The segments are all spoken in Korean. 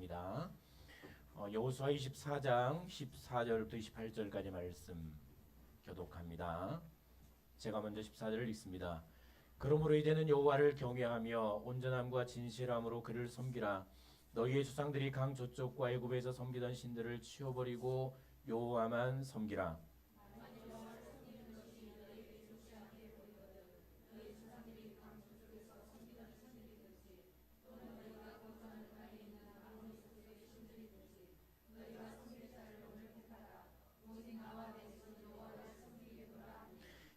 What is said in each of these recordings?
합니다. 여호수아 24장 14절부터 28절까지 말씀 교독합니다. 제가 먼저 14절을 읽습니다. 그러므로 이제는 여호와를 경외하며 온전함과 진실함으로 그를 섬기라. 너희의 조상들이 강 저쪽과 애굽에서 섬기던 신들을 치워버리고 여호와만 섬기라.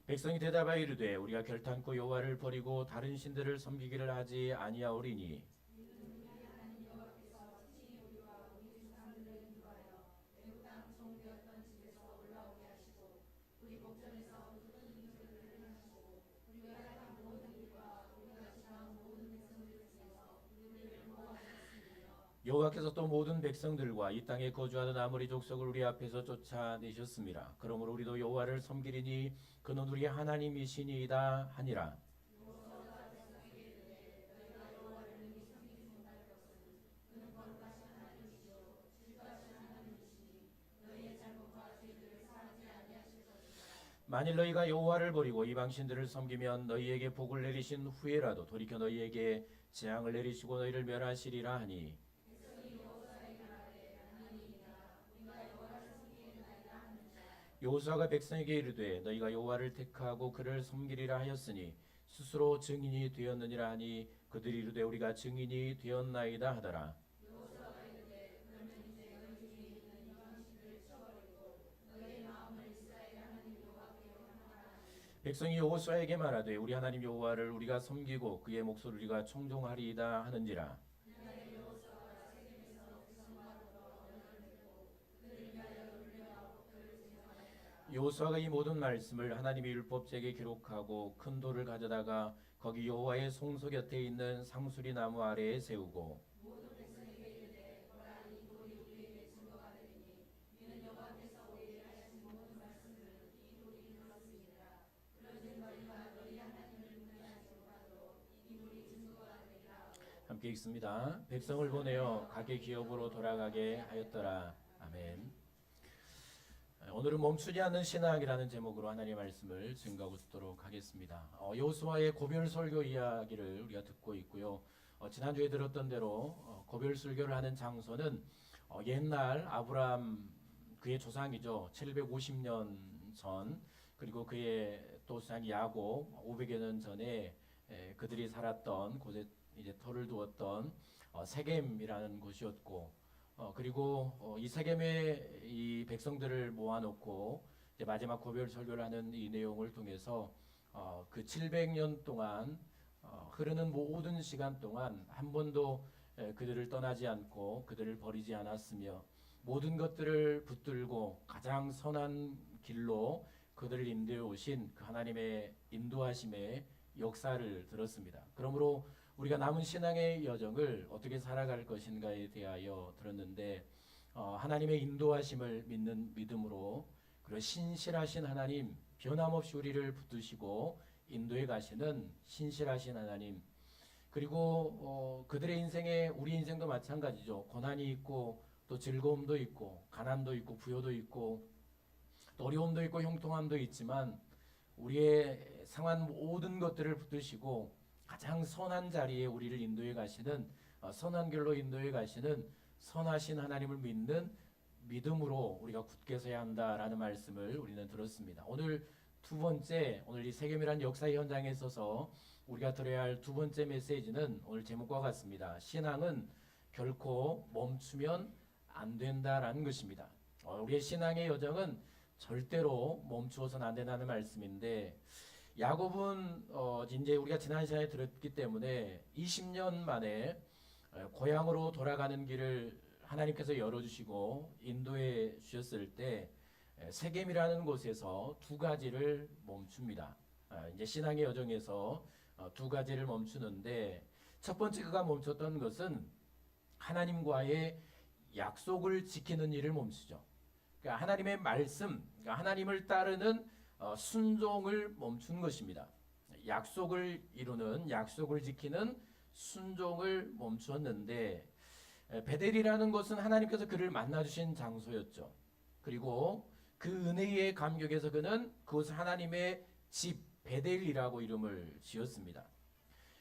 백성이 대답하여 이르되 우리가 결탄코 여호와를 버리고 다른 신들을 섬기기를 하지 아니하오리니 여호와께서 또 모든 백성들과 이 땅에 거주하던 아모리 족속을 우리 앞에서 쫓아내셨습니다. 그러므로 우리도 여호와를 섬기리니 그는 우리의 하나님이시니이다 하니라. 만일 너희가 여호와를 버리고 이방 신들을 섬기면 너희에게 복을 내리신 후에라도 돌이켜 너희에게 재앙을 내리시고 너희를 멸하시리라 하니 여호수아가 백성에게 이르되 너희가 여호와를 택하고 그를 섬기리라 하였으니 스스로 증인이 되었느니라 하니 그들이 이르되 우리가 증인이 되었나이다 하더라. 백성이 여호수아에게 말하되 우리 하나님 여호와를 우리가 섬기고 그의 목소리를 우리가 청종하리이다 하는지라. 여호수아가 이 모든 말씀을 하나님의 율법책에 기록하고 큰 돌을 가져다가 거기 여호와의 송소 곁에 있는 상수리 나무 아래에 세우고 함께 읽습니다. 백성을 보내어 각의 기업으로 돌아가게 하였더라. 아멘. 오늘은 멈추지 않는 신앙이라는 제목으로 하나님의 말씀을 증거하고 듣도록 하겠습니다. 여호수아의 고별 설교 이야기를 우리가 듣고 있고요. 지난주에 들었던 대로 고별 설교를 하는 장소는 옛날 아브라함 그의 조상이죠. 750년 전 그리고 그의 또 조상이 야곱 500여 년 전에 그들이 살았던 곳에 이제 터를 두었던 세겜이라는 곳이었고 그리고 이 세겜의 이 백성들을 모아놓고 이제 마지막 고별 설교를 하는 이 내용을 통해서 그 700년 동안 흐르는 모든 시간 동안 한 번도 그들을 떠나지 않고 그들을 버리지 않았으며 모든 것들을 붙들고 가장 선한 길로 그들을 인도해 오신 그 하나님의 인도하심의 역사를 들었습니다. 그러므로 우리가 남은 신앙의 여정을 어떻게 살아갈 것인가에 대하여 들었는데 하나님의 인도하심을 믿는 믿음으로 그리고 신실하신 하나님 변함없이 우리를 붙드시고 인도해 가시는 신실하신 하나님 그리고 그들의 인생에 우리 인생도 마찬가지죠. 고난이 있고 또 즐거움도 있고 가난도 있고 부요도 있고 또 어려움도 있고 형통함도 있지만 우리의 상한 모든 것들을 붙드시고 가장 선한 자리에 우리를 인도해 가시는 선한 길로 인도해 가시는 선하신 하나님을 믿는 믿음으로 우리가 굳게 서야 한다라는 말씀을 우리는 들었습니다. 오늘 두 번째 오늘 이 세겜이라는 역사의 현장에 있어서 우리가 들어야 할 두 번째 메시지는 오늘 제목과 같습니다. 신앙은 결코 멈추면 안 된다라는 것입니다. 우리의 신앙의 여정은 절대로 멈추어서는 안 된다는 말씀인데 야곱은 이제 우리가 지난 시간에 들었기 때문에 20년 만에 고향으로 돌아가는 길을 하나님께서 열어주시고 인도해 주셨을 때 세겜이라는 곳에서 두 가지를 멈춥니다. 이제 신앙의 여정에서 두 가지를 멈추는데 첫 번째 그가 멈췄던 것은 하나님과의 약속을 지키는 일을 멈추죠. 그러니까 하나님의 말씀, 그러니까 하나님을 따르는 순종을 멈춘 것입니다. 약속을 이루는 약속을 지키는 순종을 멈추었는데 베델이라는 곳은 하나님께서 그를 만나주신 장소였죠. 그리고 그 은혜의 감격에서 그는 그곳을 하나님의 집 베델이라고 이름을 지었습니다.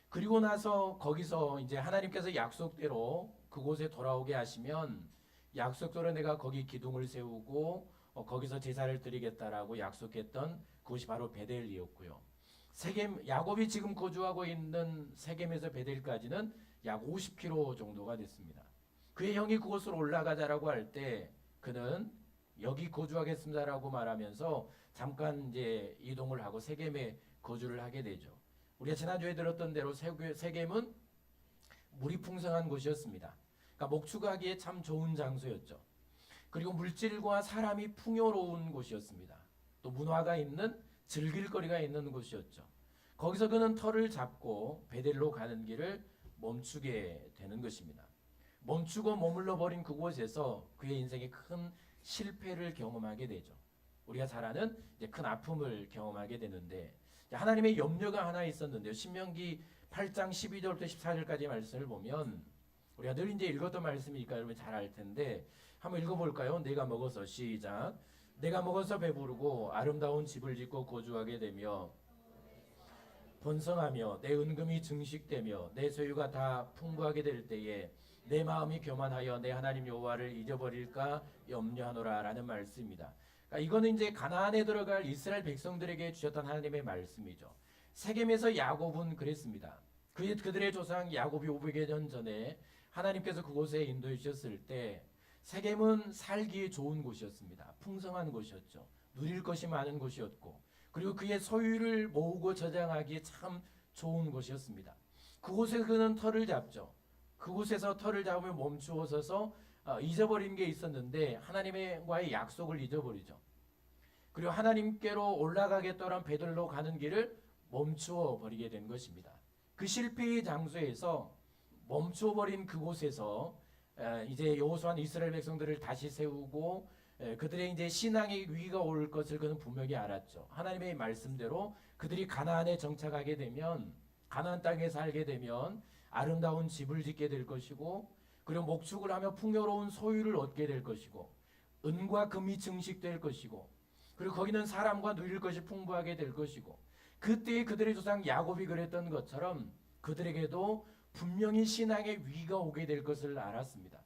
그리고 나서 거기서 이제 하나님께서 약속대로 그곳에 돌아오게 하시면 약속대로 내가 거기 기둥을 세우고 거기서 제사를 드리겠다라고 약속했던 그곳이 바로 베델이었고요. 세겜, 야곱이 지금 거주하고 있는 세겜에서 베델까지는 약 50km 정도가 됐습니다. 그의 형이 그곳으로 올라가자라고 할 때 그는 여기 거주하겠습니다라고 말하면서 잠깐 이제 이동을 하고 세겜에 거주를 하게 되죠. 우리가 지난주에 들었던 대로 세겜은 물이 풍성한 곳이었습니다. 그러니까 목축하기에 참 좋은 장소였죠. 그리고 물질과 사람이 풍요로운 곳이었습니다. 또 문화가 있는 즐길 거리가 있는 곳이었죠. 거기서 그는 터를 잡고 베델로 가는 길을 멈추게 되는 것입니다. 멈추고 머물러 버린 그곳에서 그의 인생에 큰 실패를 경험하게 되죠. 우리가 잘 아는 이제 큰 아픔을 경험하게 되는데 하나님의 염려가 하나 있었는데요. 신명기 8장 12절부터 14절까지 말씀을 보면 우리가 늘 이제 읽었던 말씀이니까 여러분 잘 알 텐데 한번 읽어볼까요? 내가 먹어서 시작. 내가 먹어서 배부르고 아름다운 집을 짓고 거주하게 되며 번성하며 내 은금이 증식되며 내 소유가 다 풍부하게 될 때에 내 마음이 교만하여 내 하나님 여호와를 잊어버릴까 염려하노라라는 말씀입니다. 그러니까 이거는 이제 가나안에 들어갈 이스라엘 백성들에게 주셨던 하나님의 말씀이죠. 세겜에서 야곱은 그랬습니다. 그들의 조상 야곱이 500여 년 전에 하나님께서 그곳에 인도해 주셨을 때 세겜은 살기에 좋은 곳이었습니다. 풍성한 곳이었죠. 누릴 것이 많은 곳이었고 그리고 그의 소유를 모으고 저장하기에 참 좋은 곳이었습니다. 그곳에 그는 터를 잡죠. 그곳에서 터를 잡으며 멈추어 서서 잊어버린 게 있었는데 하나님과의 약속을 잊어버리죠. 그리고 하나님께로 올라가겠다는 베들로 가는 길을 멈추어 버리게 된 것입니다. 그 실패의 장소에서 멈추어 버린 그곳에서 이제 여호수아는 이스라엘 백성들을 다시 세우고 그들의 이제 신앙의 위기가 올 것을 그는 분명히 알았죠. 하나님의 말씀대로 그들이 가나안에 정착하게 되면 가나안 땅에 살게 되면 아름다운 집을 짓게 될 것이고 그리고 목축을 하며 풍요로운 소유를 얻게 될 것이고 은과 금이 증식될 것이고 그리고 거기는 사람과 누릴 것이 풍부하게 될 것이고 그때 그들의 조상 야곱이 그랬던 것처럼 그들에게도 분명히 신앙의 위기가 오게 될 것을 알았습니다.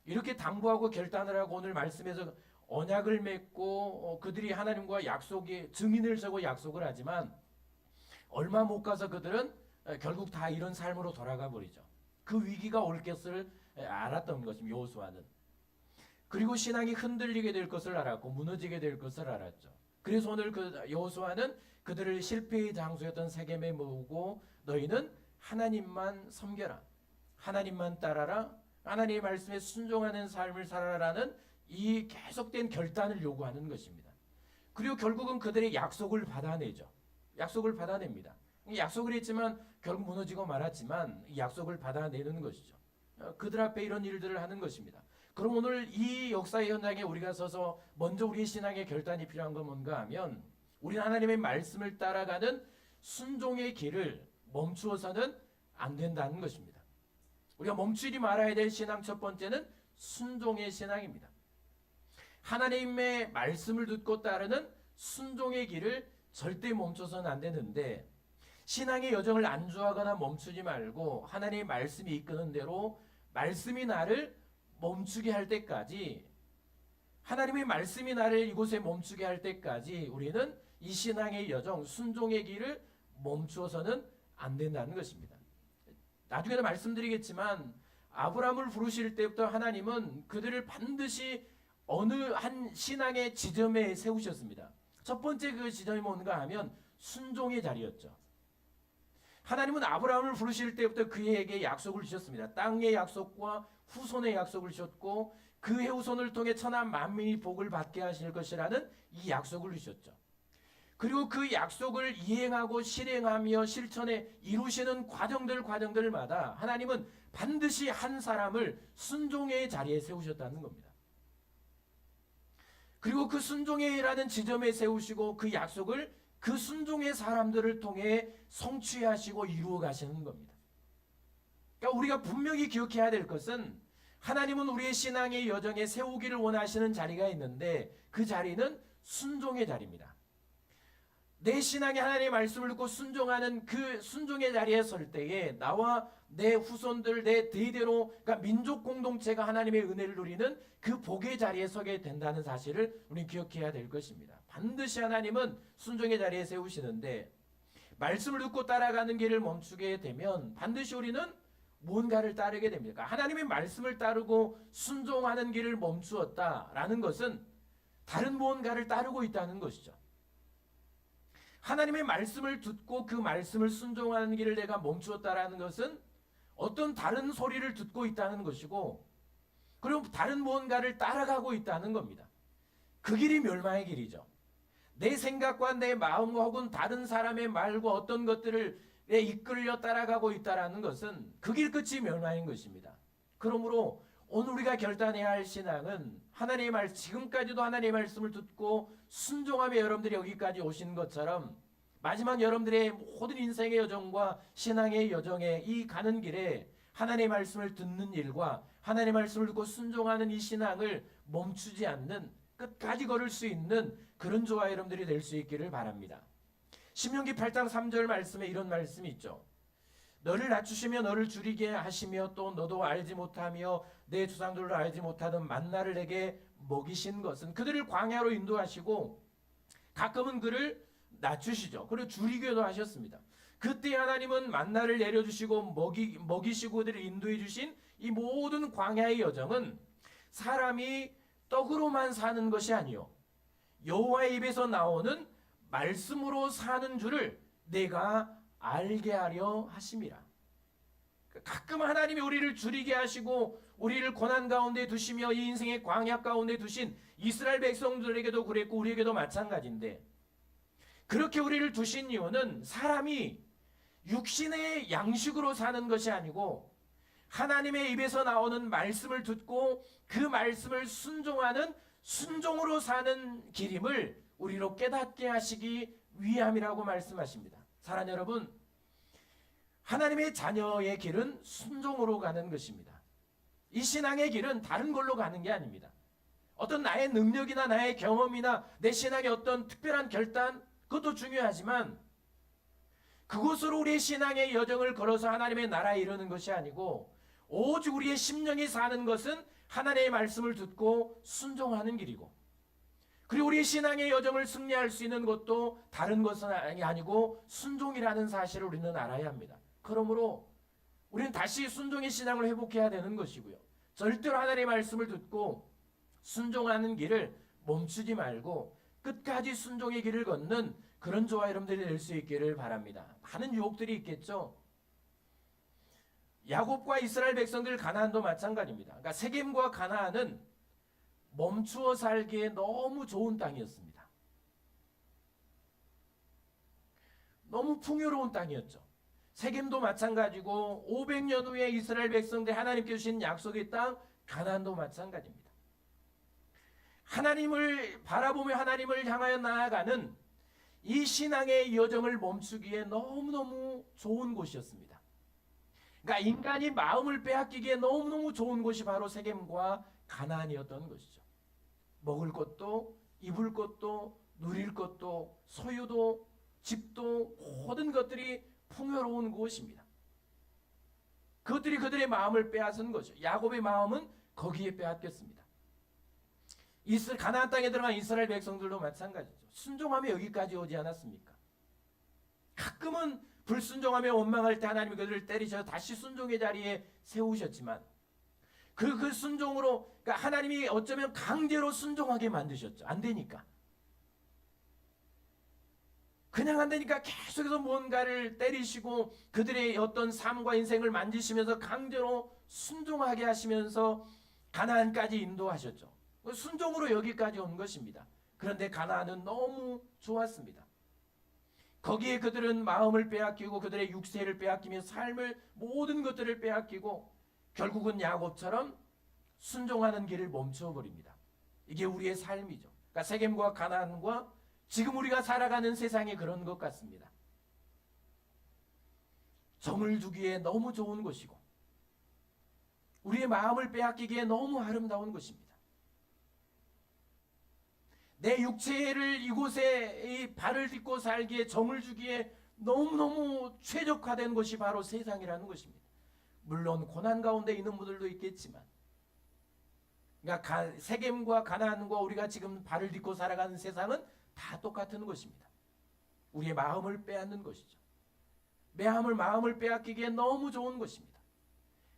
이렇게 당부하고 결단을 하고 오늘 말씀에서 언약을 맺고 그들이 하나님과 약속의 증인을 서고 약속을 하지만 얼마 못 가서 그들은 결국 다 이런 삶으로 돌아가 버리죠. 그 위기가 올 것을 알았던 것입니다. 여호수아는. 그리고 신앙이 흔들리게 될 것을 알았고 무너지게 될 것을 알았죠. 그래서 오늘 그 여호수아는 그들을 실패의 장소였던 세겜에 모으고 너희는 하나님만 섬겨라. 하나님만 따라라. 하나님의 말씀에 순종하는 삶을 살아라는 이 계속된 결단을 요구하는 것입니다. 그리고 결국은 그들의 약속을 받아내죠. 약속을 받아냅니다. 약속을 했지만 결국 무너지고 말았지만 이 약속을 받아내는 것이죠. 그들 앞에 이런 일들을 하는 것입니다. 그럼 오늘 이 역사의 현장에 우리가 서서 먼저 우리의 신앙의 결단이 필요한 건 뭔가 하면 우리는 하나님의 말씀을 따라가는 순종의 길을 멈추어서는 안 된다는 것입니다. 우리가 멈추지 말아야 될 신앙 첫 번째는 순종의 신앙입니다. 하나님의 말씀을 듣고 따르는 순종의 길을 절대 멈춰서는 안 되는데 신앙의 여정을 안주하거나 멈추지 말고 하나님의 말씀이 이끄는 대로 말씀이 나를 멈추게 할 때까지 하나님의 말씀이 나를 이곳에 멈추게 할 때까지 우리는 이 신앙의 여정, 순종의 길을 멈추어서는 안 된다는 것입니다. 나중에도 말씀드리겠지만 아브라함을 부르실 때부터 하나님은 그들을 반드시 어느 한 신앙의 지점에 세우셨습니다. 첫 번째 그 지점이 뭔가 하면 순종의 자리였죠. 하나님은 아브라함을 부르실 때부터 그에게 약속을 주셨습니다. 땅의 약속과 후손의 약속을 주셨고 그 후손을 통해 천하 만민이 복을 받게 하실 것이라는 이 약속을 주셨죠. 그리고 그 약속을 이행하고 실행하며 실천에 이루시는 과정들마다 하나님은 반드시 한 사람을 순종의 자리에 세우셨다는 겁니다. 그리고 그 순종의라는 지점에 세우시고 그 약속을 그 순종의 사람들을 통해 성취하시고 이루어 가시는 겁니다. 그러니까 우리가 분명히 기억해야 될 것은 하나님은 우리의 신앙의 여정에 세우기를 원하시는 자리가 있는데 그 자리는 순종의 자리입니다. 내 신앙의 하나님의 말씀을 듣고 순종하는 그 순종의 자리에 설 때에 나와 내 후손들, 내 대대로, 그러니까 민족 공동체가 하나님의 은혜를 누리는 그 복의 자리에 서게 된다는 사실을 우리 기억해야 될 것입니다. 반드시 하나님은 순종의 자리에 세우시는데 말씀을 듣고 따라가는 길을 멈추게 되면 반드시 우리는 무언가를 따르게 됩니다. 하나님의 말씀을 따르고 순종하는 길을 멈추었다라는 것은 다른 무언가를 따르고 있다는 것이죠. 하나님의 말씀을 듣고 그 말씀을 순종하는 길을 내가 멈추었다라는 것은 어떤 다른 소리를 듣고 있다는 것이고 그리고 다른 무언가를 따라가고 있다는 겁니다. 그 길이 멸망의 길이죠. 내 생각과 내 마음과 혹은 다른 사람의 말과 어떤 것들을 이끌려 따라가고 있다는 것은 그 길 끝이 멸망인 것입니다. 그러므로 오늘 우리가 결단해야 할 신앙은 하나님의 말, 지금까지도 하나님의 말씀을 듣고 순종하며 여러분들이 여기까지 오신 것처럼 마지막 여러분들의 모든 인생의 여정과 신앙의 여정에 이 가는 길에 하나님의 말씀을 듣는 일과 하나님의 말씀을 듣고 순종하는 이 신앙을 멈추지 않는 끝까지 걸을 수 있는 그런 저와 여러분들이 될 수 있기를 바랍니다. 신명기 8장 3절 말씀에 이런 말씀이 있죠. 너를 낮추시며 너를 줄이게 하시며 또 너도 알지 못하며 내 조상들로 알지 못하던 만나를 내게 먹이신 것은 그들을 광야로 인도하시고 가끔은 그를 낮추시죠. 그리고 줄이기도 하셨습니다. 그때 하나님은 만나를 내려주시고 먹이시고 그들을 인도해 주신 이 모든 광야의 여정은 사람이 떡으로만 사는 것이 아니요 여호와의 입에서 나오는 말씀으로 사는 줄을 내가 알게 하려 하심이라. 가끔 하나님이 우리를 줄이게 하시고 우리를 고난 가운데 두시며 이 인생의 광야 가운데 두신 이스라엘 백성들에게도 그랬고 우리에게도 마찬가지인데 그렇게 우리를 두신 이유는 사람이 육신의 양식으로 사는 것이 아니고 하나님의 입에서 나오는 말씀을 듣고 그 말씀을 순종하는 순종으로 사는 길임을 우리로 깨닫게 하시기 위함이라고 말씀하십니다. 사랑하는 여러분, 하나님의 자녀의 길은 순종으로 가는 것입니다. 이 신앙의 길은 다른 걸로 가는 게 아닙니다. 어떤 나의 능력이나 나의 경험이나 내 신앙의 어떤 특별한 결단, 그것도 중요하지만 그것으로 우리의 신앙의 여정을 걸어서 하나님의 나라에 이르는 것이 아니고 오직 우리의 심령이 사는 것은 하나님의 말씀을 듣고 순종하는 길이고 그리고 우리의 신앙의 여정을 승리할 수 있는 것도 다른 것은 아니고 순종이라는 사실을 우리는 알아야 합니다. 그러므로 우리는 다시 순종의 신앙을 회복해야 되는 것이고요. 절대로 하나님의 말씀을 듣고 순종하는 길을 멈추지 말고 끝까지 순종의 길을 걷는 그런 저와 여러분들이 될 수 있기를 바랍니다. 많은 유혹들이 있겠죠. 야곱과 이스라엘 백성들 가나안도 마찬가지입니다. 그러니까 세겜과 가나안은 멈추어 살기에 너무 좋은 땅이었습니다. 너무 풍요로운 땅이었죠. 세겜도 마찬가지고 500년 후에 이스라엘 백성들 하나님께 주신 약속의 땅 가나안도 마찬가지입니다. 하나님을 바라보며 하나님을 향하여 나아가는 이 신앙의 여정을 멈추기에 너무너무 좋은 곳이었습니다. 그러니까 인간이 마음을 빼앗기기에 너무너무 좋은 곳이 바로 세겜과 가나안이었던 것이죠. 먹을 것도 입을 것도 누릴 것도 소유도 집도 모든 것들이 풍요로운 곳입니다. 그것들이 그들의 마음을 빼앗은 거죠. 야곱의 마음은 거기에 빼앗겼습니다. 가나안 땅에 들어간 이스라엘 백성들도 마찬가지죠. 순종하며 여기까지 오지 않았습니까? 가끔은 불순종하며 원망할 때 하나님이 그들을 때리셔서 다시 순종의 자리에 세우셨지만 그 순종으로 그러니까 하나님이 어쩌면 강제로 순종하게 만드셨죠. 안 되니까. 그냥 안 되니까 계속해서 뭔가를 때리시고 그들의 어떤 삶과 인생을 만지시면서 강제로 순종하게 하시면서 가나안까지 인도하셨죠. 순종으로 여기까지 온 것입니다. 그런데 가나안은 너무 좋았습니다. 거기에 그들은 마음을 빼앗기고 그들의 육세를 빼앗기며 삶을 모든 것들을 빼앗기고 결국은 야곱처럼 순종하는 길을 멈춰버립니다. 이게 우리의 삶이죠. 그러니까 세겜과 가나안과 지금 우리가 살아가는 세상이 그런 것 같습니다. 정을 두기에 너무 좋은 곳이고 우리의 마음을 빼앗기기에 너무 아름다운 것입니다. 내 육체를 이곳에 이 발을 딛고 살기에 정을 주기에 너무너무 최적화된 것이 바로 세상이라는 것입니다. 물론 고난 가운데 있는 분들도 있겠지만, 그러니까 세겜과 가나안과 우리가 지금 발을 딛고 살아가는 세상은 다 똑같은 것입니다. 우리의 마음을 빼앗는 것이죠. 마음을 빼앗기기에 너무 좋은 것입니다.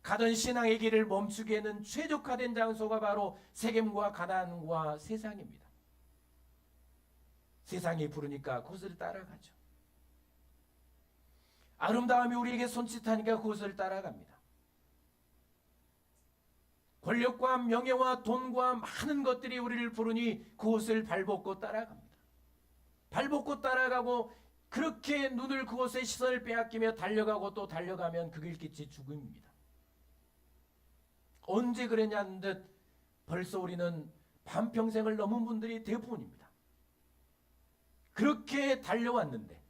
가던 신앙의 길을 멈추기에는 최적화된 장소가 바로 세겜과 가나안과 세상입니다. 세상이 부르니까 그것을 따라가죠. 아름다움이 우리에게 손짓하니까 그것을 따라갑니다. 권력과 명예와 돈과 많은 것들이 우리를 부르니 그것을 발벗고 따라갑니다. 발벗고 따라가고 그렇게 눈을 그곳에 시선을 빼앗기며 달려가고 또 달려가면 그 길 끝이 죽음입니다. 언제 그랬냐는 듯 벌써 우리는 반평생을 넘은 분들이 대부분입니다. 그렇게 달려왔는데,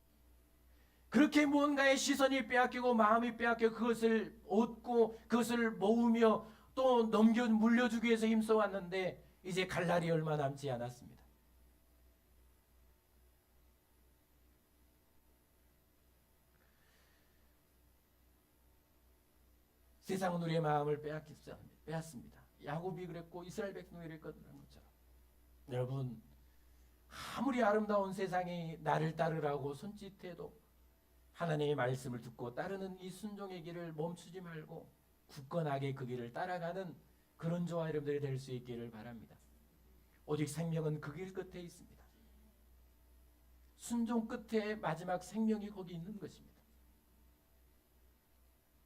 그렇게 무언가의 시선이 빼앗기고 마음이 빼앗겨 그것을 얻고 그것을 모으며 또 물려주기 위해서 힘써왔는데 이제 갈 날이 얼마 남지 않았습니다. 세상은 우리의 마음을 빼앗습니다. 야곱이 그랬고 이스라엘 백성이 그랬거든요. 것처럼. 여러분, 아무리 아름다운 세상이 나를 따르라고 손짓해도 하나님의 말씀을 듣고 따르는 이 순종의 길을 멈추지 말고 굳건하게 그 길을 따라가는 그런 저와 여러분들이 될 수 있기를 바랍니다. 오직 생명은 그 길 끝에 있습니다. 순종 끝에 마지막 생명이 거기 있는 것입니다.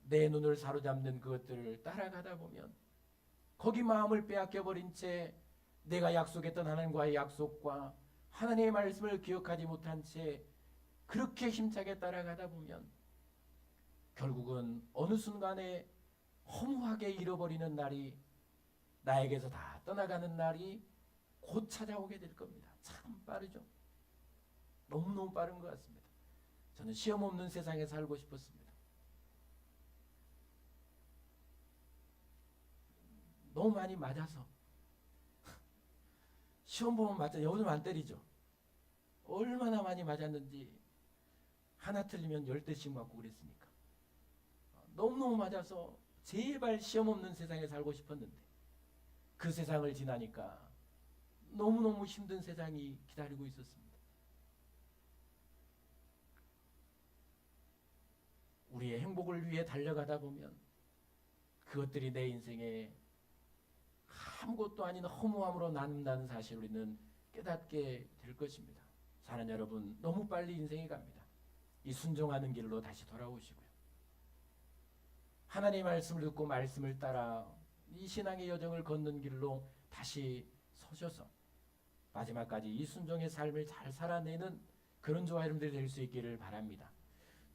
내 눈을 사로잡는 그것들을 따라가다 보면 거기 마음을 빼앗겨버린 채 내가 약속했던 하나님과의 약속과 하나님의 말씀을 기억하지 못한 채 그렇게 힘차게 따라가다 보면 결국은 어느 순간에 허무하게 잃어버리는 날이, 나에게서 다 떠나가는 날이 곧 찾아오게 될 겁니다. 참 빠르죠. 너무너무 빠른 것 같습니다. 저는 시험 없는 세상에 살고 싶었습니다. 너무 많이 맞아서 시험 보면 맞아 요즘 안 때리죠. 얼마나 많이 맞았는지 하나 틀리면 10대씩 맞고 그랬으니까 너무너무 맞아서 제발 시험 없는 세상에 살고 싶었는데 그 세상을 지나니까 너무너무 힘든 세상이 기다리고 있었습니다. 우리의 행복을 위해 달려가다 보면 그것들이 내 인생에 아무것도 아닌 허무함으로 남는다는 사실을 우리는 깨닫게 될 것입니다. 사는 여러분, 너무 빨리 인생이 갑니다. 이 순종하는 길로 다시 돌아오시고요. 하나님의 말씀을 듣고 말씀을 따라 이 신앙의 여정을 걷는 길로 다시 서셔서 마지막까지 이 순종의 삶을 잘 살아내는 그런 저와 여러분들이 될 수 있기를 바랍니다.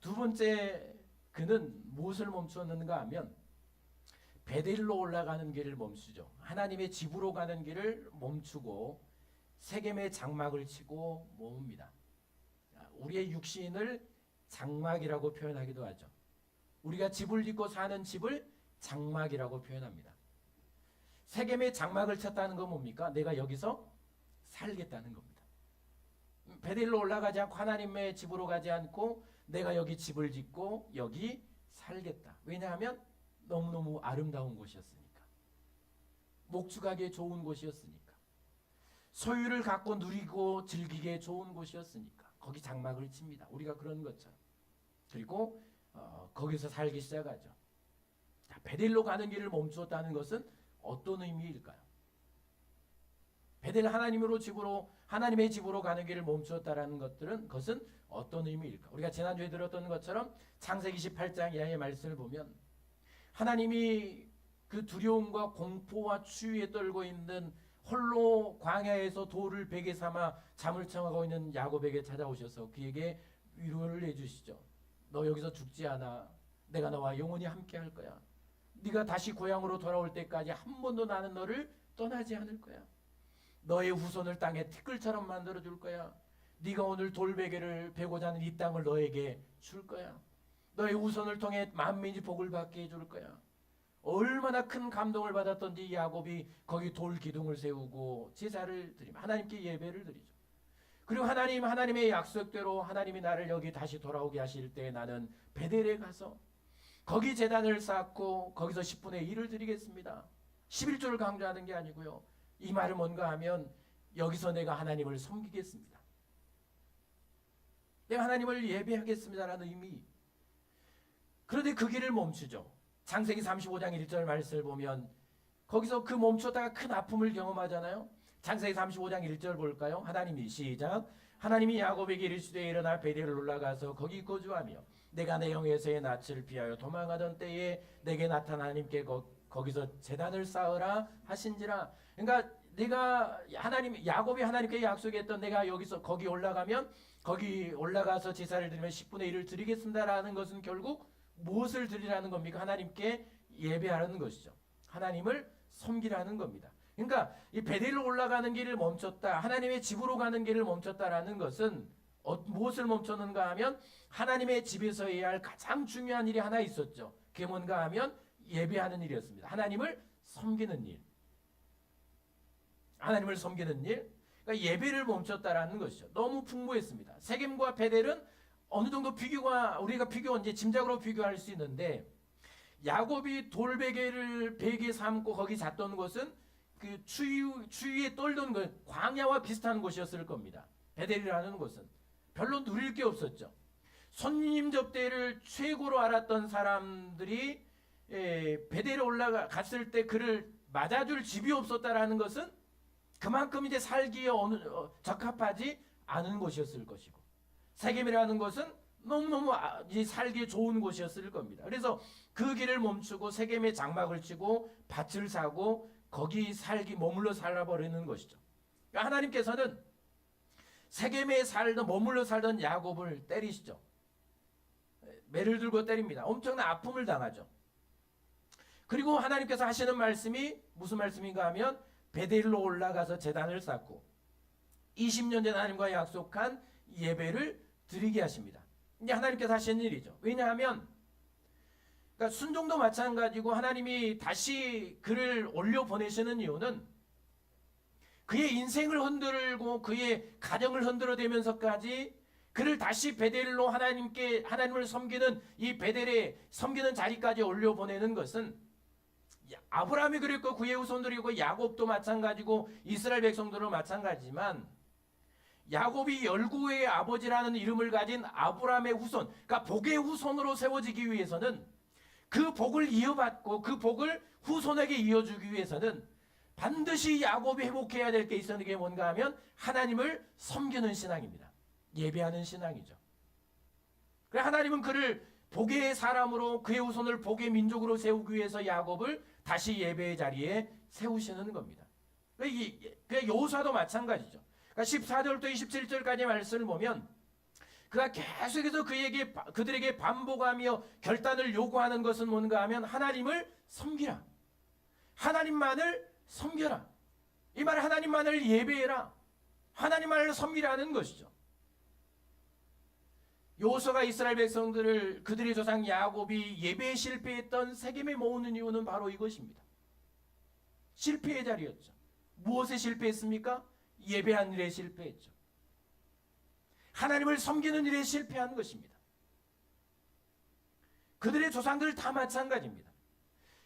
두 번째, 그는 무엇을 멈추었는가 하면 베델로 올라가는 길을 멈추죠. 하나님의 집으로 가는 길을 멈추고 세겜의 장막을 치고 모읍니다. 우리의 육신을 장막이라고 표현하기도 하죠. 우리가 집을 짓고 사는 집을 장막이라고 표현합니다. 세겜의 장막을 쳤다는 건 뭡니까? 내가 여기서 살겠다는 겁니다. 베델로 올라가지 않고 하나님의 집으로 가지 않고 내가 여기 집을 짓고 여기 살겠다. 왜냐하면 너무너무 아름다운 곳이었으니까. 목축하기에 좋은 곳이었으니까. 소유를 갖고 누리고 즐기기에 좋은 곳이었으니까. 거기 장막을 칩니다. 우리가 그런 것처럼. 그리고 거기서 살기 시작하죠. 자, 베델로 가는 길을 멈추었다는 것은 어떤 의미일까요? 베델 하나님의 집으로 가는 길을 멈추었다라는 것은 어떤 의미일까? 우리가 지난주에 들었던 것처럼 창세기 18장 이하의 말씀을 보면 하나님이 그 두려움과 공포와 추위에 떨고 있는 홀로 광야에서 돌을 베개 삼아 잠을 청하고 있는 야곱에게 찾아오셔서 그에게 위로를 해주시죠. 너 여기서 죽지 않아. 내가 너와 영원히 함께 할 거야. 네가 다시 고향으로 돌아올 때까지 한 번도 나는 너를 떠나지 않을 거야. 너의 후손을 땅에 티끌처럼 만들어 줄 거야. 네가 오늘 돌베개를 베고자 하는 이 땅을 너에게 줄 거야. 너의 후손을 통해 만민이 복을 받게 해줄 거야. 얼마나 큰 감동을 받았던지 야곱이 거기 돌 기둥을 세우고 제사를 드리며 하나님께 예배를 드리죠. 그리고 하나님의 약속대로 하나님이 나를 여기 다시 돌아오게 하실 때 나는 베델에 가서 거기 제단을 쌓고 거기서 10분의 1을 드리겠습니다. 11조를 강조하는 게 아니고요. 이 말은 뭔가 하면 여기서 내가 하나님을 섬기겠습니다. 내가 하나님을 예배하겠습니다라는 의미. 그런데 그 길을 멈추죠. 창세기 35장 1절 말씀을 보면 거기서 그 멈췄다가 큰 아픔을 경험하잖아요. 창세기 35장 1절 볼까요? 하나님이 시작. 하나님이 야곱에게 이르시되 일어나 베델을 올라가서 거기 거주하며 내가 내 형에서의 낯을 피하여 도망하던 때에 내게 나타난 하나님께 거기서 제단을 쌓으라 하신지라. 그러니까 야곱이 하나님께 약속했던 내가 여기서 거기 올라가면 거기 올라가서 제사를 드리면 10분의 1을 드리겠습니다라는 것은 결국 무엇을 드리라는 겁니까? 하나님께 예배하라는 것이죠. 하나님을 섬기라는 겁니다. 그러니까 이 베델로 올라가는 길을 멈췄다, 하나님의 집으로 가는 길을 멈췄다라는 것은 무엇을 멈췄는가 하면 하나님의 집에서 해야 할 가장 중요한 일이 하나 있었죠. 그게 뭔가 하면 예배하는 일이었습니다. 하나님을 섬기는 일. 하나님을 섬기는 일. 그러니까 예배를 멈췄다라는 것이죠. 너무 풍부했습니다. 세겜과 베델은 어느 정도 우리가 이제 짐작으로 비교할 수 있는데, 야곱이 돌베개를 베개 삼고 거기 잤던 곳은 그 추위에 떨던 것, 광야와 비슷한 곳이었을 겁니다. 베델이라는 곳은 별로 누릴 게 없었죠. 손님 접대를 최고로 알았던 사람들이 베델에 올라갔을 때 그를 맞아줄 집이 없었다라는 것은 그만큼 이제 살기에 적합하지 않은 곳이었을 것이고, 세겜이라는 곳은 너무너무 살기 좋은 곳이었을 겁니다. 그래서 그 길을 멈추고 세겜에 장막을 치고 밭을 사고 거기 머물러 살아버리는 것이죠. 그러니까 하나님께서는 세겜에 머물러 살던 야곱을 때리시죠. 매를 들고 때립니다. 엄청난 아픔을 당하죠. 그리고 하나님께서 하시는 말씀이 무슨 말씀인가 하면 베델로 올라가서 제단을 쌓고 20년 전 하나님과 약속한 예배를 드리게 하십니다. 이제 하나님께서 하시는 일이죠. 왜냐하면 그러니까 순종도 마찬가지고 하나님이 다시 그를 올려 보내시는 이유는 그의 인생을 흔들고 그의 가정을 흔들어대면서까지 그를 다시 베델로 하나님을 섬기는 이 베델에 섬기는 자리까지 올려 보내는 것은 아브라함이 그랬고 그의 후손들이고 야곱도 마찬가지고 이스라엘 백성들도 마찬가지지만 야곱이 열국의 아버지라는 이름을 가진 아브라함의 후손, 그러니까 복의 후손으로 세워지기 위해서는 그 복을 이어받고 그 복을 후손에게 이어주기 위해서는 반드시 야곱이 회복해야 될 게 있었는 게 뭔가 하면 하나님을 섬기는 신앙입니다. 예배하는 신앙이죠. 그래 하나님은 그를 복의 사람으로 그의 후손을 복의 민족으로 세우기 위해서 야곱을 다시 예배의 자리에 세우시는 겁니다. 여호수아도 마찬가지죠. 그러니까 14절부터 27절까지 말씀을 보면 그가 계속해서 그들에게 반복하며 결단을 요구하는 것은 뭔가 하면 하나님을 섬기라. 하나님만을 섬겨라. 이 말은 하나님만을 예배해라. 하나님만을 섬기라는 것이죠. 여호수아가 이스라엘 백성들을 그들의 조상 야곱이 예배에 실패했던 세겜에 모으는 이유는 바로 이것입니다. 실패의 자리였죠. 무엇에 실패했습니까? 예배한 일에 실패했죠. 하나님을 섬기는 일에 실패한 것입니다. 그들의 조상들 다 마찬가지입니다.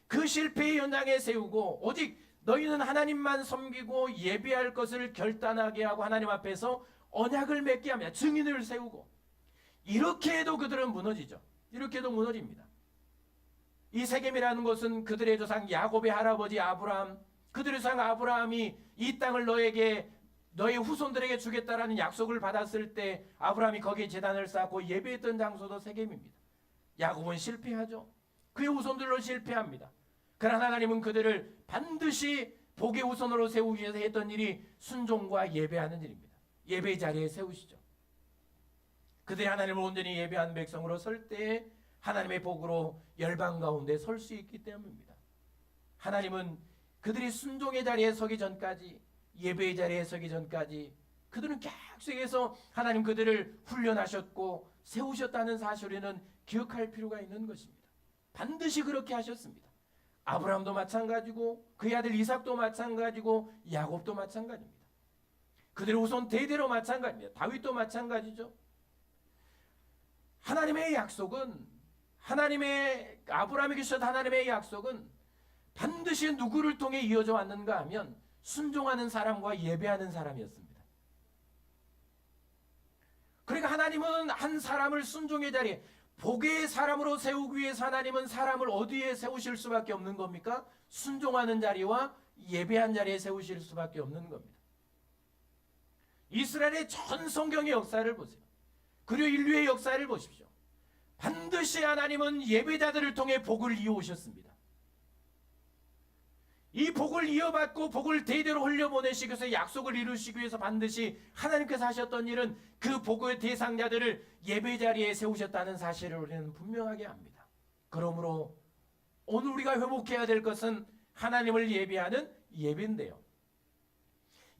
그 실패의 현장에 세우고 오직 너희는 하나님만 섬기고 예배할 것을 결단하게 하고 하나님 앞에서 언약을 맺게 하며 증인을 세우고 이렇게 해도 그들은 무너지죠. 이렇게 해도 무너집니다. 이 세겜이라는 것은 그들의 조상 야곱의 할아버지 아브라함, 그들의 조상 아브라함이 이 땅을 너의 후손들에게 주겠다라는 약속을 받았을 때 아브라함이 거기에 제단을 쌓고 예배했던 장소도 세겜입니다. 야곱은 실패하죠. 그의 후손들로 실패합니다. 그러나 하나님은 그들을 반드시 복의 후손으로 세우기 위해서 했던 일이 순종과 예배하는 일입니다. 예배의 자리에 세우시죠. 그들이 하나님을 온전히 예배한 백성으로 설 때 하나님의 복으로 열방 가운데 설 수 있기 때문입니다. 하나님은 그들이 순종의 자리에 서기 전까지, 예배의 자리에 서기 전까지 그들은 계속해서 하나님 그들을 훈련하셨고 세우셨다는 사실에는 기억할 필요가 있는 것입니다. 반드시 그렇게 하셨습니다. 아브라함도 마찬가지고 그의 아들 이삭도 마찬가지고 야곱도 마찬가지입니다. 그들의 후손 대대로 마찬가지입니다. 다윗도 마찬가지죠. 하나님의 약속은 아브라함에게 주셨던 하나님의 약속은 반드시 누구를 통해 이어져 왔는가 하면 순종하는 사람과 예배하는 사람이었습니다. 그러니까 하나님은 한 사람을 순종의 자리에 복의 사람으로 세우기 위해서 하나님은 사람을 어디에 세우실 수밖에 없는 겁니까? 순종하는 자리와 예배한 자리에 세우실 수밖에 없는 겁니다. 이스라엘의 전 성경의 역사를 보세요. 그리고 인류의 역사를 보십시오. 반드시 하나님은 예배자들을 통해 복을 이어오셨습니다. 이 복을 이어받고 복을 대대로 흘려보내시기 위해서 약속을 이루시기 위해서 반드시 하나님께서 하셨던 일은 그 복의 대상자들을 예배자리에 세우셨다는 사실을 우리는 분명하게 합니다. 그러므로 오늘 우리가 회복해야 될 것은 하나님을 예배하는 예배인데요.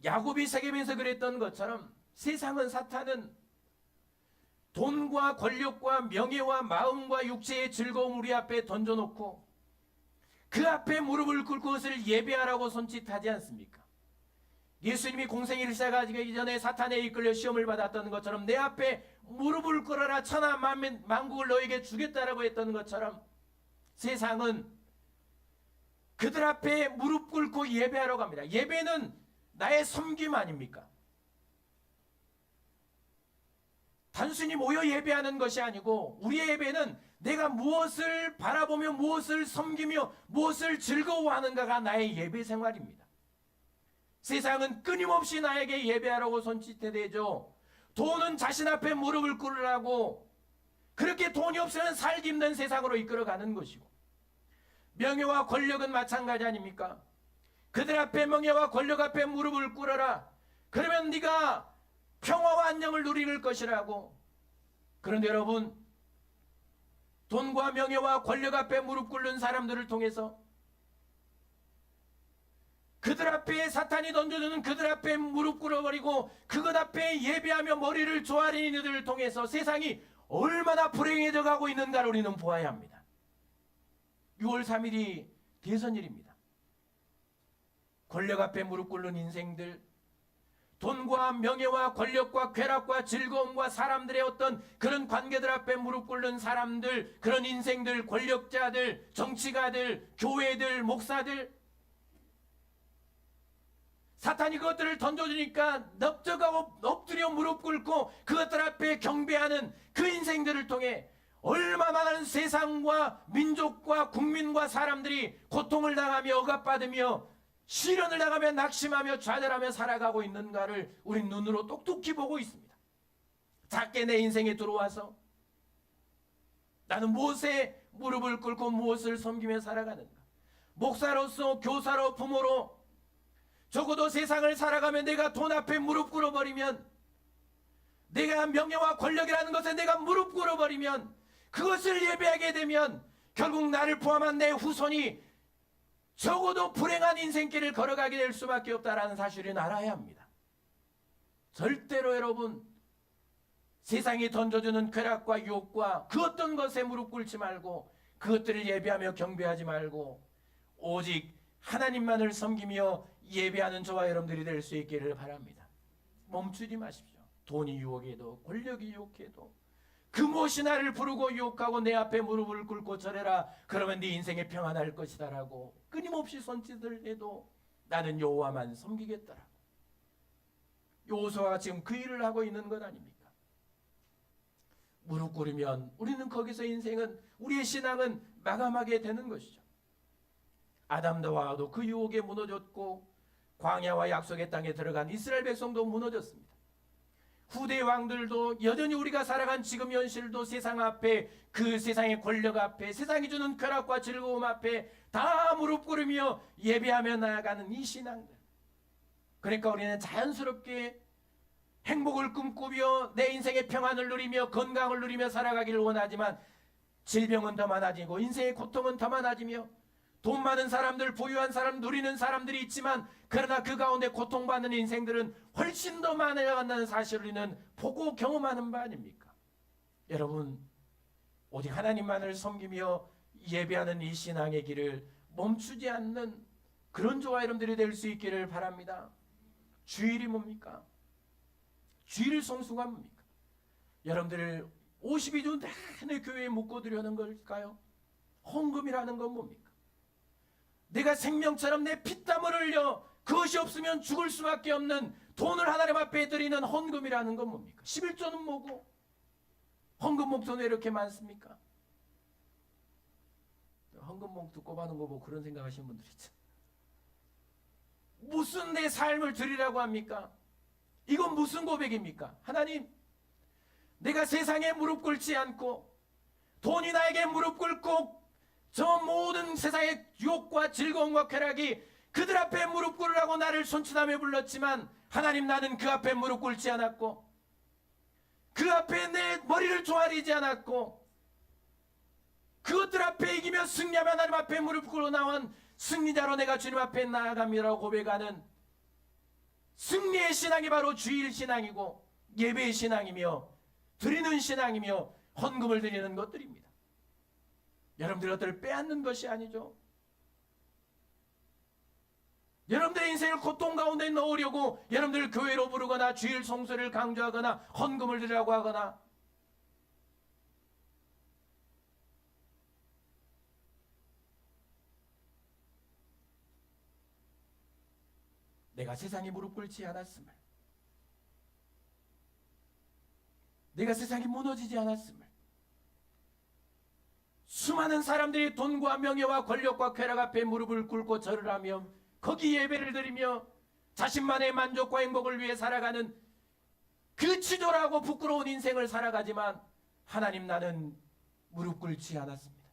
야곱이 세겜에서 그랬던 것처럼 세상은, 사탄은 돈과 권력과 명예와 마음과 육체의 즐거움 우리 앞에 던져놓고 그 앞에 무릎을 꿇고 그것을 예배하라고 손짓하지 않습니까? 예수님이 공생애를 시작하기 전에 사탄에 이끌려 시험을 받았던 것처럼 내 앞에 무릎을 꿇어라 천하 만국을 너에게 주겠다라고 했던 것처럼 세상은 그들 앞에 무릎 꿇고 예배하라고 합니다. 예배는 나의 섬김 아닙니까? 단순히 모여 예배하는 것이 아니고 우리의 예배는 내가 무엇을 바라보며 무엇을 섬기며 무엇을 즐거워하는가가 나의 예배 생활입니다. 세상은 끊임없이 나에게 예배하라고 손짓해대죠. 돈은 자신 앞에 무릎을 꿇으라고, 그렇게 돈이 없으면 살기 힘든 세상으로 이끌어가는 것이고, 명예와 권력은 마찬가지 아닙니까? 그들 앞에 명예와 권력 앞에 무릎을 꿇어라. 그러면 네가 평화와 안녕을 누릴 것이라고. 그런데 여러분, 돈과 명예와 권력 앞에 무릎 꿇는 사람들을 통해서 그들 앞에 사탄이 던져주는 그들 앞에 무릎 꿇어버리고 그것 앞에 예배하며 머리를 조아리는 이들을 통해서 세상이 얼마나 불행해져 가고 있는가를 우리는 보아야 합니다. 6월 3일이 대선일입니다. 권력 앞에 무릎 꿇는 인생들, 돈과 명예와 권력과 쾌락과 즐거움과 사람들의 어떤 그런 관계들 앞에 무릎 꿇는 사람들, 그런 인생들, 권력자들, 정치가들, 교회들, 목사들, 사탄이 그것들을 던져주니까 넙적하고 엎드려 무릎 꿇고 그것들 앞에 경배하는 그 인생들을 통해 얼마나 많은 세상과 민족과 국민과 사람들이 고통을 당하며 억압받으며 시련을 당하며 낙심하며 좌절하며 살아가고 있는가를 우리 눈으로 똑똑히 보고 있습니다. 작게 내 인생에 들어와서 나는 무엇에 무릎을 꿇고 무엇을 섬기며 살아가는가? 목사로서, 교사로, 부모로 적어도 세상을 살아가며 내가 돈 앞에 무릎 꿇어버리면, 내가 명예와 권력이라는 것에 내가 무릎 꿇어버리면, 그것을 예배하게 되면 결국 나를 포함한 내 후손이 적어도 불행한 인생길을 걸어가게 될 수밖에 없다는 사실을 알아야 합니다. 절대로 여러분, 세상이 던져주는 쾌락과 유혹과 그 어떤 것에 무릎 꿇지 말고 그것들을 예배하며 경배하지 말고 오직 하나님만을 섬기며 예배하는 저와 여러분들이 될 수 있기를 바랍니다. 멈추지 마십시오. 돈이 유혹해도, 권력이 유혹해도, 그 무엇이 나를 부르고 유혹하고 내 앞에 무릎을 꿇고 절해라, 그러면 네 인생이 평안할 것이다 라고 끊임없이 손짓을 해도 나는 여호와만 섬기겠다라고. 여호수아가 지금 그 일을 하고 있는 것 아닙니까? 무릎 꿇으면 우리는 거기서 인생은, 우리의 신앙은 마감하게 되는 것이죠. 아담과 하와도 그 유혹에 무너졌고 광야와 약속의 땅에 들어간 이스라엘 백성도 무너졌습니다. 후대 왕들도 여전히 우리가 살아간 지금 현실도 세상 앞에, 그 세상의 권력 앞에, 세상이 주는 쾌락과 즐거움 앞에 다 무릎 꿇으며 예배하며 나아가는 이 신앙들. 그러니까 우리는 자연스럽게 행복을 꿈꾸며 내 인생의 평안을 누리며 건강을 누리며 살아가기를 원하지만 질병은 더 많아지고 인생의 고통은 더 많아지며 돈 많은 사람들, 부유한 사람, 누리는 사람들이 있지만 그러나 그 가운데 고통받는 인생들은 훨씬 더 많아간다는 사실을 우리는 보고 경험하는 바 아닙니까? 여러분, 오직 하나님만을 섬기며 예배하는 이 신앙의 길을 멈추지 않는 그런 저와 여러분들이 될 수 있기를 바랍니다. 주일이 뭡니까? 주일 성수가 뭡니까? 여러분들 52주 내내 교회에 묵고드려는 걸까요? 헌금이라는 건 뭡니까? 내가 생명처럼 내 피땀을 흘려 그것이 없으면 죽을 수밖에 없는 돈을 하나님 앞에 드리는 헌금이라는 건 뭡니까? 11조는 뭐고? 헌금 목돈 왜 이렇게 많습니까? 헌금 봉투 꼽아놓은 거 보고 그런 생각하시는 분들 있죠. 무슨 내 삶을 드리라고 합니까? 이건 무슨 고백입니까? 하나님, 내가 세상에 무릎 꿇지 않고 돈이 나에게 무릎 꿇고 저 모든 세상의 유혹과 즐거움과 쾌락이 그들 앞에 무릎 꿇으라고 나를 손짓하며 불렀지만 하나님, 나는 그 앞에 무릎 꿇지 않았고 그 앞에 내 머리를 조아리지 않았고 그것들 앞에 이기며 승리하며 하나님 앞에 무릎 꿇어 나온 승리자로 내가 주님 앞에 나아갑니다라고 고백하는 승리의 신앙이 바로 주일 신앙이고 예배의 신앙이며 드리는 신앙이며 헌금을 드리는 것들입니다. 여러분들 것들을 빼앗는 것이 아니죠. 여러분들의 인생을 고통 가운데 넣으려고 여러분들 교회로 부르거나 주일 성수를 강조하거나 헌금을 드리라고 하거나 내가 세상에 무릎 꿇지 않았음을, 내가 세상이 무너지지 않았음을, 수많은 사람들이 돈과 명예와 권력과 쾌락 앞에 무릎을 꿇고 절을 하며 거기 예배를 드리며 자신만의 만족과 행복을 위해 살아가는 그 치졸하고 부끄러운 인생을 살아가지만 하나님, 나는 무릎 꿇지 않았습니다.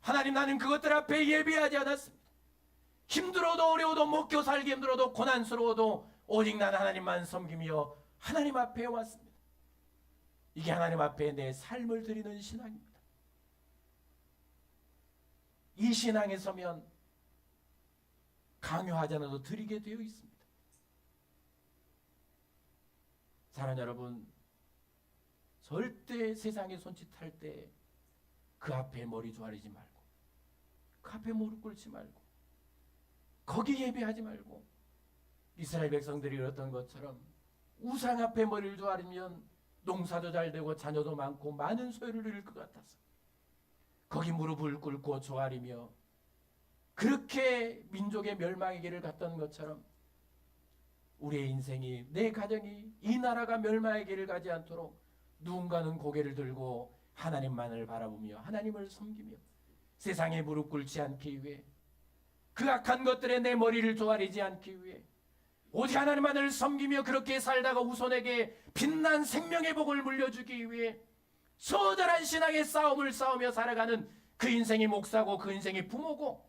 하나님, 나는 그것들 앞에 예배하지 않았습니다. 힘들어도 어려워도 먹고 살기 힘들어도 고난스러워도 오직 난 하나님만 섬기며 하나님 앞에 왔습니다. 이게 하나님 앞에 내 삶을 드리는 신앙입니다. 이 신앙에 서면 강요하지 않아도 드리게 되어 있습니다. 사랑하는 여러분, 절대 세상에 손짓할 때 그 앞에 머리 조아리지 말고 그 앞에 무릎 꿇지 말고 거기 예배하지 말고 이스라엘 백성들이 그랬던 것처럼 우상 앞에 머리를 조아리면 농사도 잘 되고 자녀도 많고 많은 소유를 누릴 것 같아서 거기 무릎을 꿇고 조아리며 그렇게 민족의 멸망의 길을 갔던 것처럼 우리의 인생이, 내 가정이, 이 나라가 멸망의 길을 가지 않도록 누군가는 고개를 들고 하나님만을 바라보며 하나님을 섬기며 세상에 무릎 꿇지 않기 위해 그 악한 것들에 내 머리를 조아리지 않기 위해 오직 하나님만을 섬기며 그렇게 살다가 후손에게 빛난 생명의 복을 물려주기 위해 처절한 신앙의 싸움을 싸우며 살아가는 그 인생이 목사고 그 인생이 부모고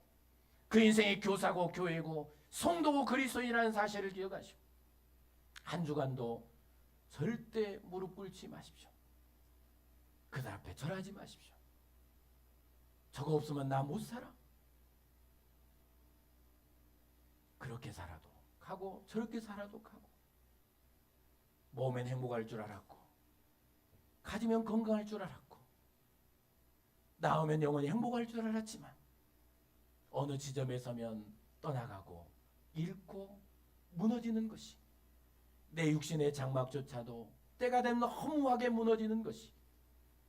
그 인생이 교사고 교회고 성도고 그리스도인이라는 사실을 기억하시고 한 주간도 절대 무릎 꿇지 마십시오. 그들 앞에 절하지 마십시오. 저거 없으면 나 못 살아. 그렇게 살아도 가고 저렇게 살아도 가고 몸엔 행복할 줄 알았고 가지면 건강할 줄 알았고 낳으면 영원히 행복할 줄 알았지만 어느 지점에 서면 떠나가고 잃고 무너지는 것이 내 육신의 장막조차도 때가 되면 허무하게 무너지는 것이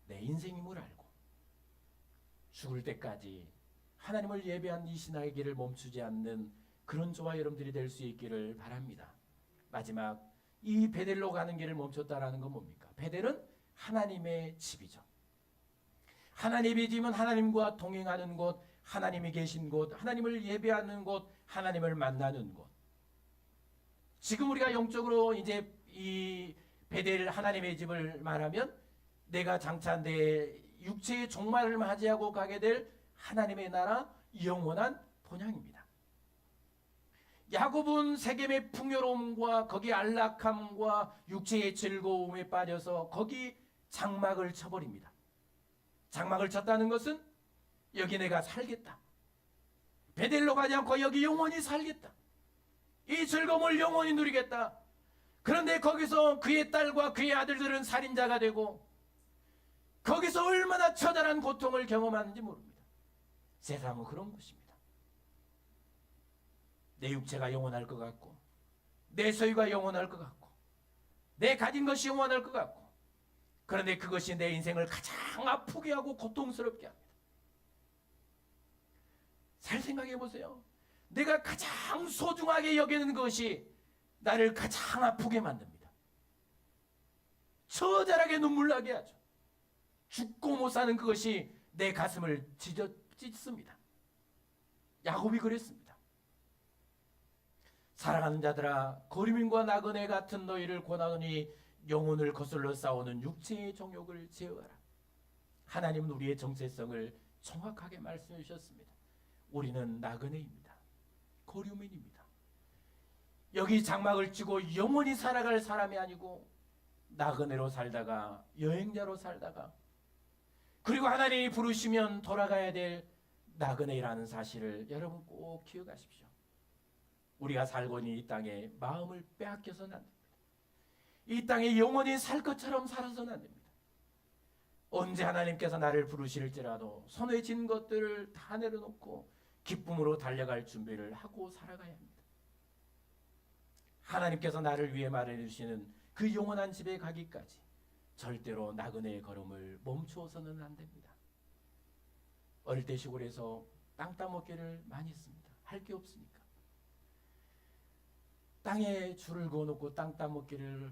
내 인생임을 알고 죽을 때까지 하나님을 예배한 이 신앙의 길을 멈추지 않는 그런 저와 여러분들이 될 수 있기를 바랍니다. 마지막, 이 베델로 가는 길을 멈췄다라는 건 뭡니까? 베델은 하나님의 집이죠. 하나님의 집은 하나님과 동행하는 곳, 하나님이 계신 곳, 하나님을 예배하는 곳, 하나님을 만나는 곳. 지금 우리가 영적으로 이제 이 베델 하나님의 집을 말하면 내가 장차 내 육체의 종말을 맞이하고 가게 될 하나님의 나라, 영원한 본향입니다. 야곱은 세겜의 풍요로움과 거기 안락함과 육체의 즐거움에 빠져서 거기 장막을 쳐버립니다. 장막을 쳤다는 것은 여기 내가 살겠다. 베델로 가지 않고 여기 영원히 살겠다. 이 즐거움을 영원히 누리겠다. 그런데 거기서 그의 딸과 그의 아들들은 살인자가 되고 거기서 얼마나 처절한 고통을 경험하는지 모릅니다. 세상은 그런 것입니다. 내 육체가 영원할 것 같고, 내 소유가 영원할 것 같고, 내 가진 것이 영원할 것 같고, 그런데 그것이 내 인생을 가장 아프게 하고 고통스럽게 합니다. 잘 생각해 보세요. 내가 가장 소중하게 여기는 것이 나를 가장 아프게 만듭니다. 처절하게 눈물 나게 하죠. 죽고 못 사는 그것이 내 가슴을 찢습니다. 야곱이 그랬습니다. 사랑하는 자들아, 거류민과 나그네 같은 너희를 권하노니 영혼을 거슬러 싸우는 육체의 정욕을 제어하라. 하나님은 우리의 정체성을 정확하게 말씀해 주셨습니다. 우리는 나그네입니다. 거류민입니다. 여기 장막을 치고 영원히 살아갈 사람이 아니고 나그네로 살다가 여행자로 살다가 그리고 하나님이 부르시면 돌아가야 될 나그네라는 사실을 여러분 꼭 기억하십시오. 우리가 살고 있는 이 땅에 마음을 빼앗겨서는 안 됩니다. 이 땅에 영원히 살 것처럼 살아서는 안 됩니다. 언제 하나님께서 나를 부르실지라도 손에 쥔 것들을 다 내려놓고 기쁨으로 달려갈 준비를 하고 살아가야 합니다. 하나님께서 나를 위해 마련해 주시는 그 영원한 집에 가기까지 절대로 나그네의 걸음을 멈추어서는 안 됩니다. 어릴 때 시골에서 땅 따먹기를 많이 했습니다. 할 게 없으니까. 땅에 줄을 그어놓고 땅 따먹기를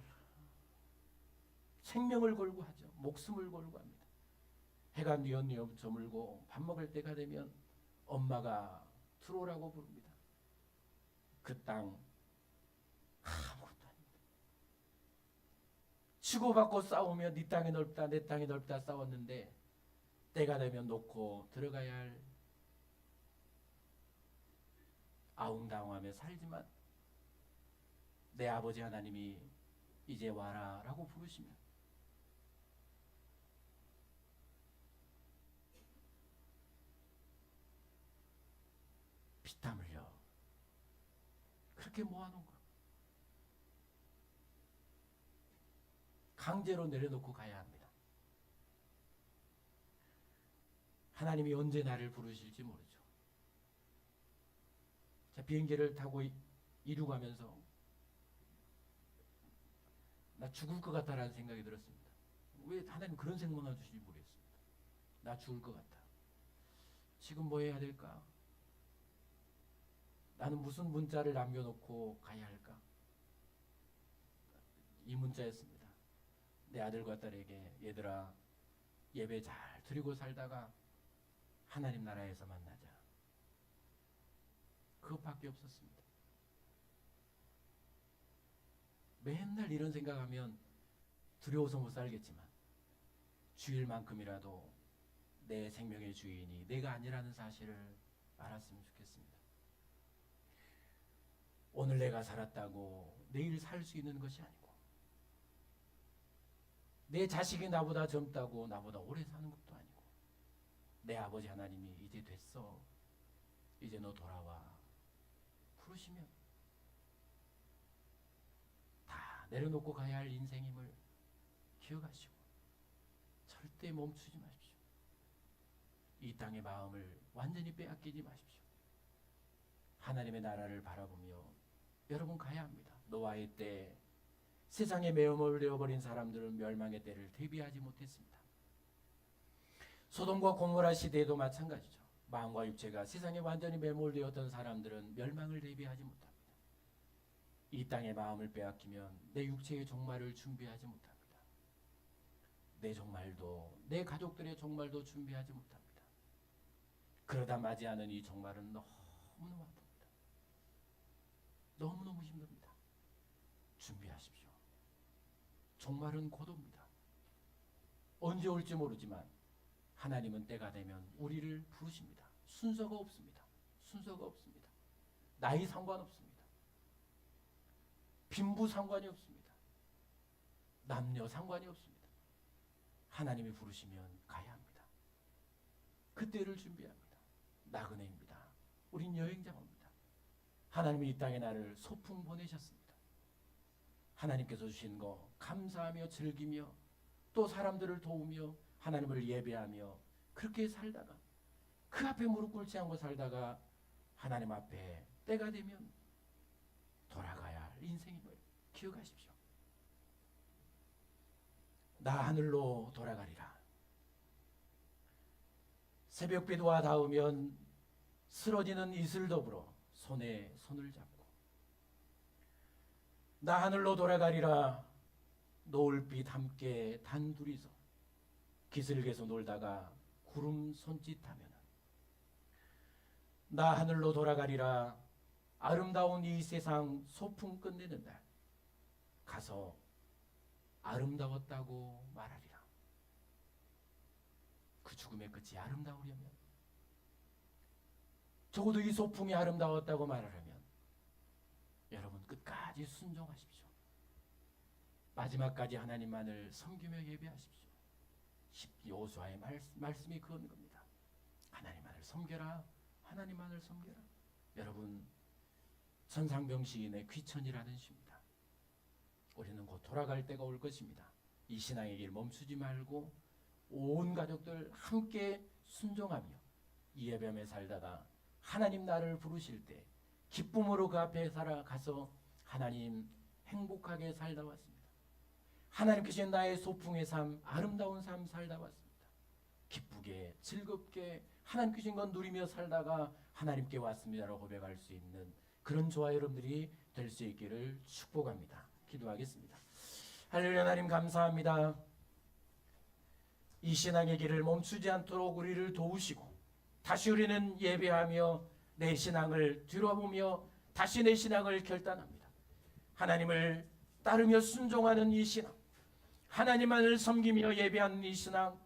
생명을 걸고 하죠. 목숨을 걸고 합니다. 해가 뉘엿뉘엿 저물고 밥 먹을 때가 되면 엄마가 들어오라고 부릅니다. 그 땅 아무것도 아닙니다. 치고받고 싸우며 네 땅이 넓다 내 땅이 넓다 싸웠는데 때가 되면 놓고 들어가야 할 아웅다웅하며 살지만 내 아버지 하나님이 이제 와라 라고 부르시면 피땀 흘려 그렇게 모아놓은 거 강제로 내려놓고 가야 합니다. 하나님이 언제 나를 부르실지 모르죠. 자, 비행기를 타고 이륙하면서 나 죽을 것 같다라는 생각이 들었습니다. 왜 하나님 그런 생각만 주시는지 모르겠습니다. 나 죽을 것 같다. 지금 뭐 해야 될까? 나는 무슨 문자를 남겨놓고 가야 할까? 이 문자였습니다. 내 아들과 딸에게 얘들아 예배 잘 드리고 살다가 하나님 나라에서 만나자. 그것밖에 없었습니다. 맨날 이런 생각하면 두려워서 못 살겠지만 주일만큼이라도 내 생명의 주인이 내가 아니라는 사실을 알았으면 좋겠습니다. 오늘 내가 살았다고 내일 살 수 있는 것이 아니고 내 자식이 나보다 젊다고 나보다 오래 사는 것도 아니고 내 아버지 하나님이 이제 됐어. 이제 너 돌아와. 부르시면 다 내려놓고 가야 할 인생임을 기억하시고 절대 멈추지 마십시오. 이 땅의 마음을 완전히 빼앗기지 마십시오. 하나님의 나라를 바라보며 여러분 가야 합니다. 노아의 때 세상에 매어물려버린 사람들은 멸망의 때를 대비하지 못했습니다. 소돔과 고모라 시대에도 마찬가지죠. 마음과 육체가 세상에 완전히 매몰되었던 사람들은 멸망을 대비하지 못합니다. 이 땅의 마음을 빼앗기면 내 육체의 종말을 준비하지 못합니다. 내 종말도 내 가족들의 종말도 준비하지 못합니다. 그러다 맞이하는 이 종말은 너무너무 아픕니다. 너무너무 힘듭니다. 준비하십시오. 종말은 곧 옵니다. 언제 올지 모르지만 하나님은 때가 되면 우리를 부르십니다. 순서가 없습니다. 순서가 없습니다. 나이 상관없습니다. 빈부 상관이 없습니다. 남녀 상관이 없습니다. 하나님이 부르시면 가야 합니다. 그때를 준비합니다. 나그네입니다. 우린 여행자입니다. 하나님이 이 땅에 나를 소풍 보내셨습니다. 하나님께서 주신 거 감사하며 즐기며 또 사람들을 도우며 하나님을 예배하며 그렇게 살다가 그 앞에 무릎 꿇지 않고 살다가 하나님 앞에 때가 되면 돌아가야 할 인생임을 기억하십시오. 나 하늘로 돌아가리라. 새벽비도와 닿으면 쓰러지는 이슬더불어 손에 손을 잡고 나 하늘로 돌아가리라. 노을빛 함께 단둘이서 기슭에서 놀다가 구름 손짓하면 나 하늘로 돌아가리라. 아름다운 이 세상 소풍 끝내는 날 가서 아름다웠다고 말하리라. 그 죽음의 끝이 아름다우려면 적어도 이 소풍이 아름다웠다고 말하려면 여러분 끝까지 순종하십시오. 마지막까지 하나님만을 섬기며 예배하십시오. 여호수아의 말씀이 그런 겁니다. 하나님만을 섬겨라. 하나님만을 섬겨라. 여러분, 천상병시인의 귀천이라는 시입니다. 우리는 곧 돌아갈 때가 올 것입니다. 이 신앙의 길 멈추지 말고 온 가족들 함께 순종하며 이 예배에 살다가 하나님 나를 부르실 때 기쁨으로 그 앞에 살아가서 하나님 행복하게 살다 왔습니다. 하나님께 주신 나의 소풍의 삶, 아름다운 삶 살다 왔습니다. 기쁘게 즐겁게 하나님께 주신 것 누리며 살다가 하나님께 왔습니다라고 고백할 수 있는 그런 저와 여러분들이 될 수 있기를 축복합니다. 기도하겠습니다. 할렐루야. 하나님 감사합니다. 이 신앙의 길을 멈추지 않도록 우리를 도우시고 다시 우리는 예배하며 내 신앙을 뒤로보며 다시 내 신앙을 결단합니다. 하나님을 따르며 순종하는 이 신앙, 하나님만을 섬기며 예배하는 이 신앙,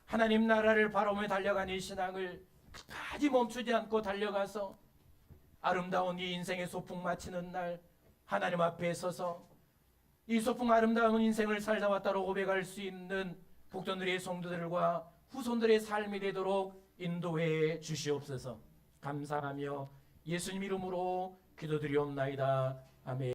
하나님 나라를 바라보며 달려가는 이 신앙을 끝까지 멈추지 않고 달려가서 아름다운 이 인생의 소풍 마치는 날 하나님 앞에 서서 이 소풍 아름다운 인생을 살다 왔다고 고백할 수 있는 복전들의 성도들과 후손들의 삶이 되도록 인도해 주시옵소서. 감사하며 예수님 이름으로 기도드리옵나이다. 아멘.